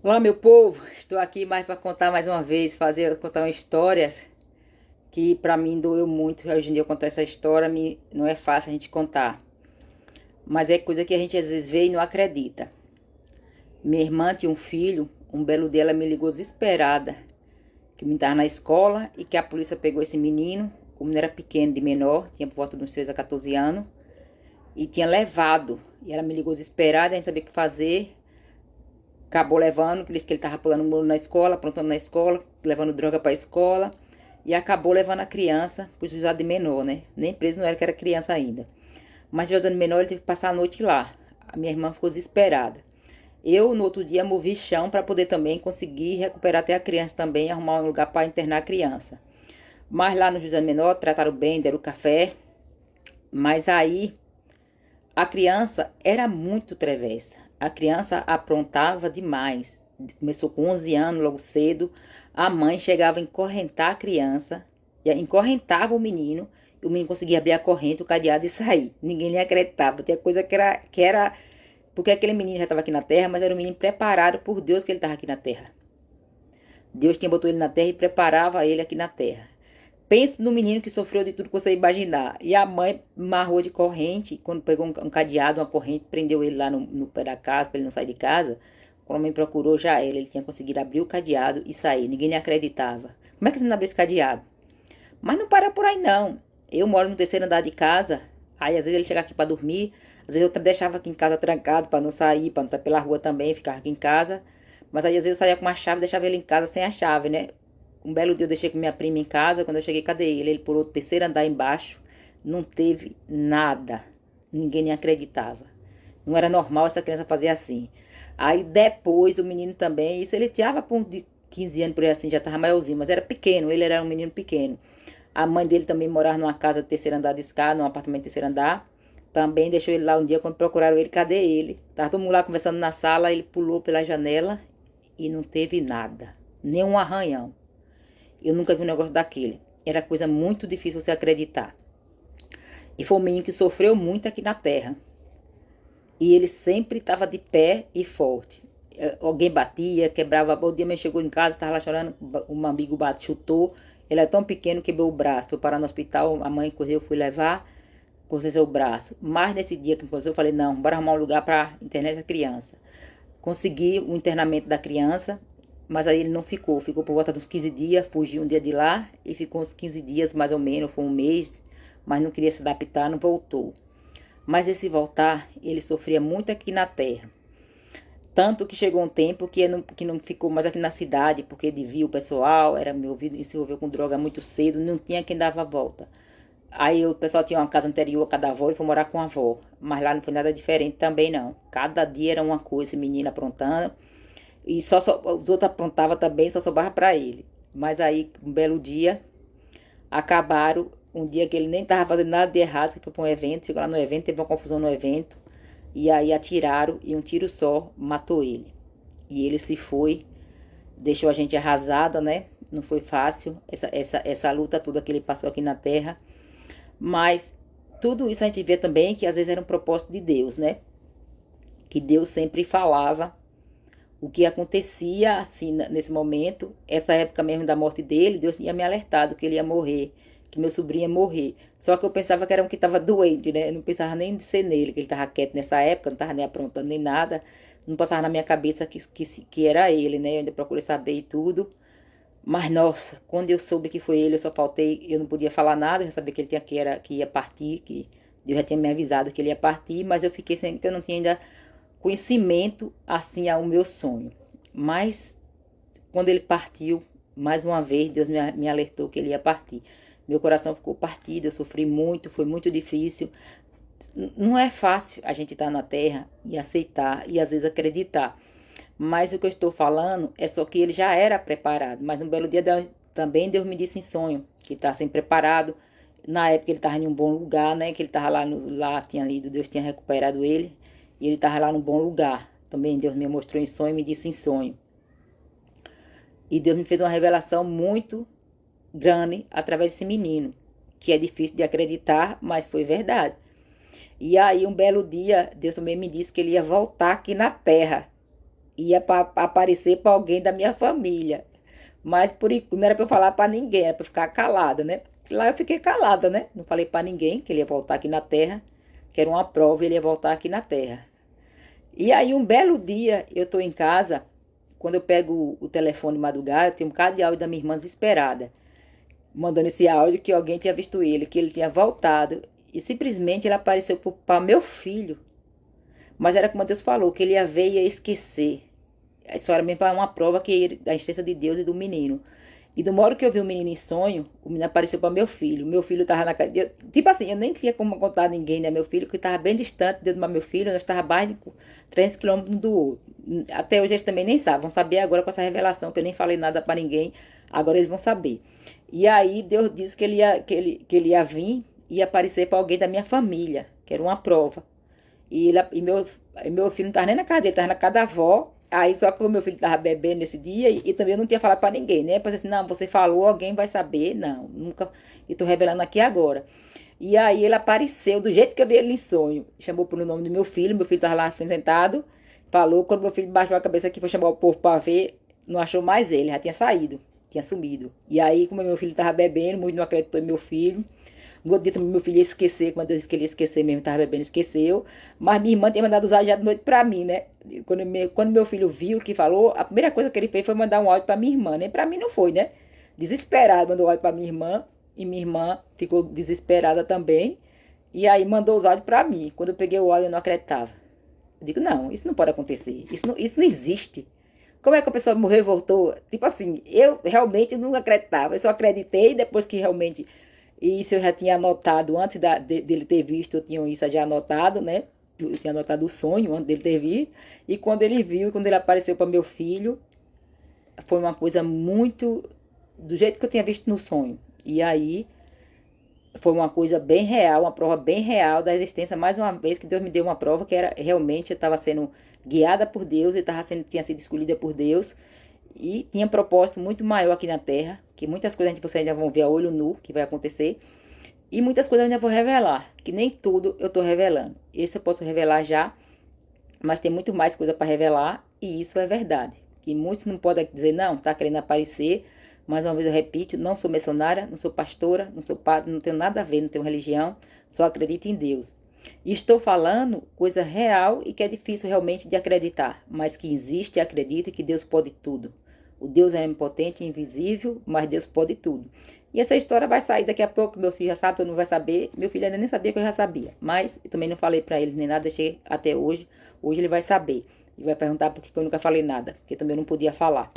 Olá, meu povo. Estou aqui mais para contar mais uma vez, contar uma história que para mim doeu muito. Hoje em dia eu contar essa história, não é fácil a gente contar, mas é coisa que a gente às vezes vê e não acredita. Minha irmã tinha um filho, um belo dia ela me ligou desesperada, que me estava na escola e que a polícia pegou esse menino, o menino era pequeno, de menor, tinha por volta de uns 13 a 14 anos, e tinha levado. E ela me ligou desesperada, a gente sabia o que fazer. Acabou levando, que disse que ele estava pulando muro na escola, aprontando na escola, levando droga para a escola. E acabou levando a criança para o juizado de menor, né? Nem preso não era, que era criança ainda. Mas o juizado de menor ele teve que passar a noite lá. A minha irmã ficou desesperada. Eu, no outro dia, movi chão para poder também conseguir recuperar até a criança também, arrumar um lugar para internar a criança. Mas lá no juizado de menor, trataram bem, deram café. Mas aí a criança era muito travessa. A criança aprontava demais. Começou com 11 anos, logo cedo. A mãe chegava a encorrentar a criança, encorrentava o menino, e o menino conseguia abrir a corrente, o cadeado e sair. Ninguém lhe acreditava. Tinha coisa que era porque aquele menino já estava aqui na terra, mas era um menino preparado por Deus que ele estava aqui na terra. Deus tinha botou ele na terra e preparava ele aqui na terra. Pense no menino que sofreu de tudo que você imaginar. E a mãe marrou de corrente, quando pegou um cadeado, uma corrente, prendeu ele lá no pé da casa, para ele não sair de casa. Quando a mãe procurou já ele tinha conseguido abrir o cadeado e sair. Ninguém lhe acreditava. Como é que você não abriu esse cadeado? Mas não para por aí não. Eu moro no terceiro andar de casa, aí às vezes ele chega aqui para dormir, às vezes eu deixava aqui em casa trancado para não sair, para não estar pela rua também, ficava aqui em casa. Mas aí às vezes eu saía com uma chave e deixava ele em casa sem a chave, né? Um belo dia eu deixei com minha prima em casa, quando eu cheguei, cadê ele? Ele pulou do terceiro andar embaixo, não teve nada. Ninguém nem acreditava. Não era normal essa criança fazer assim. Aí depois o menino também, isso ele tinha por de 15 anos por aí assim, já estava maiorzinho, mas era pequeno, ele era um menino pequeno. A mãe dele também morava numa casa de terceiro andar de escada, num apartamento de terceiro andar. Também deixou ele lá um dia, quando procuraram ele, cadê ele? Tava todo mundo lá conversando na sala, ele pulou pela janela e não teve nada. Nem um arranhão. Eu nunca vi um negócio daquele. Era coisa muito difícil você acreditar. E foi um menino que sofreu muito aqui na terra. E ele sempre estava de pé e forte. Alguém batia, quebrava. O dia me chegou em casa, estava lá chorando. Um amigo chutou. Ele era tão pequeno, quebrou o braço. Foi parar no hospital. A mãe correu, eu fui levar. Conseceu o braço. Mas nesse dia que aconteceu, eu falei: não, bora arrumar um lugar para internar essa criança. Consegui o internamento da criança. Mas aí ele não ficou. Ficou por volta dos 15 dias. Fugiu um dia de lá e ficou uns 15 dias, mais ou menos. Foi um mês. Mas não queria se adaptar, não voltou. Mas esse voltar, ele sofria muito aqui na terra. Tanto que chegou um tempo que não ficou mais aqui na cidade, porque devia o pessoal, era meu ouvido e se envolveu com droga muito cedo, não tinha quem dava a volta. Aí o pessoal tinha uma casa anterior a cada avó e foi morar com a avó. Mas lá não foi nada diferente também, não. Cada dia era uma coisa, menina aprontando. E os outros aprontavam também, só sobrava para ele. Mas aí, um belo dia, acabaram. Um dia que ele nem estava fazendo nada de errado, que foi para um evento, chegou lá no evento, teve uma confusão no evento. E aí atiraram e um tiro só matou ele. E ele se foi, deixou a gente arrasada, né? Não foi fácil essa luta toda que ele passou aqui na terra. Mas tudo isso a gente vê também que às vezes era um propósito de Deus, né? Que Deus sempre falava o que acontecia assim nesse momento. Essa época mesmo da morte dele, Deus tinha me alertado que ele ia morrer, que meu sobrinho ia morrer. Só que eu pensava que era um que estava doente, né? Eu não pensava nem de ser nele, que ele estava quieto nessa época, não estava nem aprontando nem nada. Não passava na minha cabeça que era ele, né? Eu ainda procurei saber e tudo. Mas, nossa, quando eu soube que foi ele, eu só faltei, eu não podia falar nada, eu já sabia que ele que ia partir, que Deus já tinha me avisado que ele ia partir, mas eu fiquei sem que eu não tinha ainda conhecimento assim ao meu sonho. Mas quando ele partiu, mais uma vez Deus me alertou que ele ia partir. Meu coração ficou partido, eu sofri muito, foi muito difícil. Não é fácil a gente estar na terra e aceitar e às vezes acreditar. Mas o que eu estou falando é só que ele já era preparado. Mas um belo dia também Deus me disse em sonho que está sempre preparado. Na época ele estava em um bom lugar, né? Que ele estava lá, tinha lido, Deus tinha recuperado ele. E ele estava lá num bom lugar. Também Deus me mostrou em sonho e me disse em sonho. E Deus me fez uma revelação muito grande através desse menino. Que é difícil de acreditar, mas foi verdade. E aí um belo dia, Deus também me disse que ele ia voltar aqui na terra. ia aparecer para alguém da minha família. Mas não era para eu falar para ninguém, era para eu ficar calada, né? Lá eu fiquei calada, né? Não falei para ninguém que ele ia voltar aqui na Terra, que era uma prova e ele ia voltar aqui na Terra. E aí um belo dia eu tô em casa, quando eu pego o telefone de madrugada, tem um bocado de áudio da minha irmã desesperada, mandando esse áudio que alguém tinha visto ele, que ele tinha voltado e simplesmente ele apareceu para meu filho. Mas era como Deus falou, que ele ia ver e ia esquecer. Isso era mesmo para uma prova da existência de Deus e do menino. E do modo que eu vi o menino em sonho, o menino apareceu para meu filho. Meu filho estava na casa. Tipo assim, eu nem tinha como contar a ninguém, né? Meu filho, que estava bem distante do meu filho, nós estávamos mais de 3 quilômetros um do outro. Até hoje eles também nem sabem. Vão saber agora com essa revelação, que eu nem falei nada para ninguém. Agora eles vão saber. E aí Deus disse que ele ia vir e aparecer para alguém da minha família, que era uma prova. Meu filho não estava nem na casa dele, estava na casa da avó. Aí só que o meu filho estava bebendo nesse dia e também eu não tinha falado para ninguém, né? Para assim, não, você falou, alguém vai saber. Não, nunca. E tô revelando aqui agora. E aí ele apareceu do jeito que eu vi ele em sonho. Chamou pelo nome do meu filho estava lá sentado. Falou, quando meu filho baixou a cabeça aqui, foi chamar o povo para ver, não achou mais ele, já tinha saído, tinha sumido. E aí, como meu filho estava bebendo, muito não acreditou em meu filho. No outro dia também meu filho ia esquecer, quando eu disse que ele ia esquecer mesmo, estava bebendo, esqueceu. Mas minha irmã tinha mandado usar já de noite pra mim, né? Quando meu filho viu o que falou, a primeira coisa que ele fez foi mandar um áudio pra minha irmã, né? Pra mim não foi, né? Desesperado, mandou áudio pra minha irmã. E minha irmã ficou desesperada também. E aí mandou os áudios pra mim. Quando eu peguei o áudio, eu não acreditava. Eu digo, não, isso não pode acontecer. Isso não existe. Como é que a pessoa morreu e voltou? Tipo assim, eu realmente não acreditava. Eu só acreditei depois que realmente. E isso eu já tinha anotado antes dele ter visto, eu tinha isso já anotado, né? Eu tinha anotado o sonho antes dele ter visto. E quando ele viu, quando ele apareceu para meu filho, foi uma coisa muito do jeito que eu tinha visto no sonho. E aí foi uma coisa bem real, uma prova bem real da existência. Mais uma vez que Deus me deu uma prova que era realmente eu estava sendo guiada por Deus e tinha sido escolhida por Deus. E tinha propósito muito maior aqui na Terra, que muitas coisas vocês ainda vão ver a olho nu, que vai acontecer. E muitas coisas eu ainda vou revelar, que nem tudo eu estou revelando. Esse eu posso revelar já, mas tem muito mais coisa para revelar, e isso é verdade. Que muitos não podem dizer, não, está querendo aparecer. Mais uma vez eu repito, não sou missionária, não sou pastora, não sou padre, não tenho nada a ver, não tenho religião, só acredito em Deus. E estou falando coisa real e que é difícil realmente de acreditar, mas que existe e acredita que Deus pode tudo. O Deus é onipotente, invisível, mas Deus pode tudo. E essa história vai sair daqui a pouco, meu filho já sabe, todo mundo vai saber. Meu filho ainda nem sabia que eu já sabia, mas eu também não falei para ele nem nada, deixei até hoje. Hoje ele vai saber e vai perguntar por que eu nunca falei nada, porque também eu não podia falar.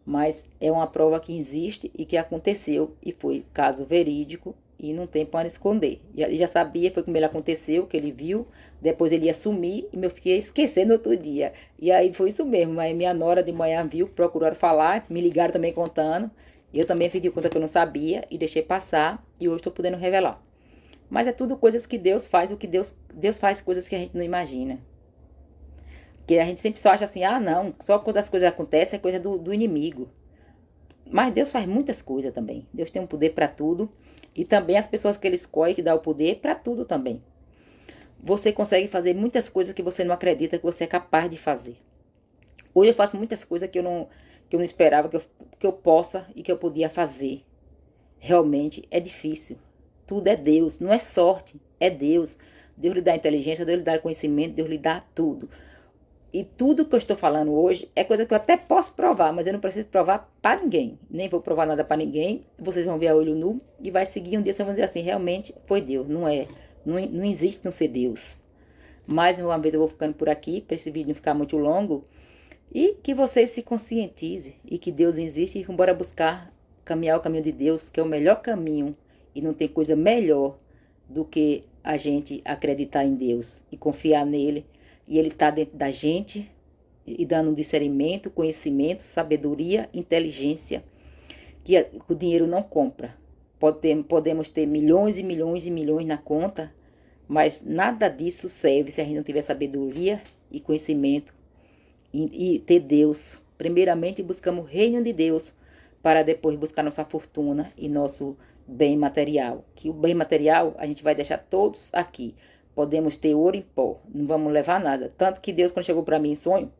Mas é uma prova que existe e que aconteceu e foi caso verídico e não tem para esconder. Ele já sabia, foi como ele aconteceu, que ele viu, depois ele ia sumir e meu filho ia esquecer no outro dia. E aí foi isso mesmo, aí minha nora de manhã viu, procuraram falar, me ligaram também contando. Eu também fiz de conta que eu não sabia e deixei passar e hoje estou podendo revelar. Mas é tudo coisas que Deus faz, o que Deus faz coisas que a gente não imagina. Que a gente sempre só acha assim, ah não, só quando as coisas acontecem é coisa do inimigo. Mas Deus faz muitas coisas também. Deus tem um poder para tudo. E também as pessoas que ele escolhe, que dá o poder para tudo também. Você consegue fazer muitas coisas que você não acredita que você é capaz de fazer. Hoje eu faço muitas coisas que eu não esperava que eu possa e que eu podia fazer. Realmente é difícil. Tudo é Deus, não é sorte, é Deus. Deus lhe dá inteligência, Deus lhe dá conhecimento, Deus lhe dá tudo. E tudo que eu estou falando hoje é coisa que eu até posso provar, mas eu não preciso provar para ninguém. Nem vou provar nada para ninguém. Vocês vão ver a olho nu e vai seguir um dia, vocês vão dizer assim, realmente foi Deus. Não é. Não existe não ser Deus. Mais uma vez eu vou ficando por aqui, para esse vídeo não ficar muito longo. E que vocês se conscientizem e que Deus existe e bora buscar caminhar o caminho de Deus, que é o melhor caminho. E não tem coisa melhor do que a gente acreditar em Deus e confiar nele. E ele está dentro da gente e dando discernimento, conhecimento, sabedoria, inteligência, que o dinheiro não compra. Podemos ter milhões e milhões e milhões na conta, mas nada disso serve se a gente não tiver sabedoria e conhecimento e ter Deus. Primeiramente buscamos o reino de Deus para depois buscar nossa fortuna e nosso bem material. Que o bem material a gente vai deixar todos aqui. Podemos ter ouro em pó, não vamos levar nada. Tanto que Deus, quando chegou para mim em sonho,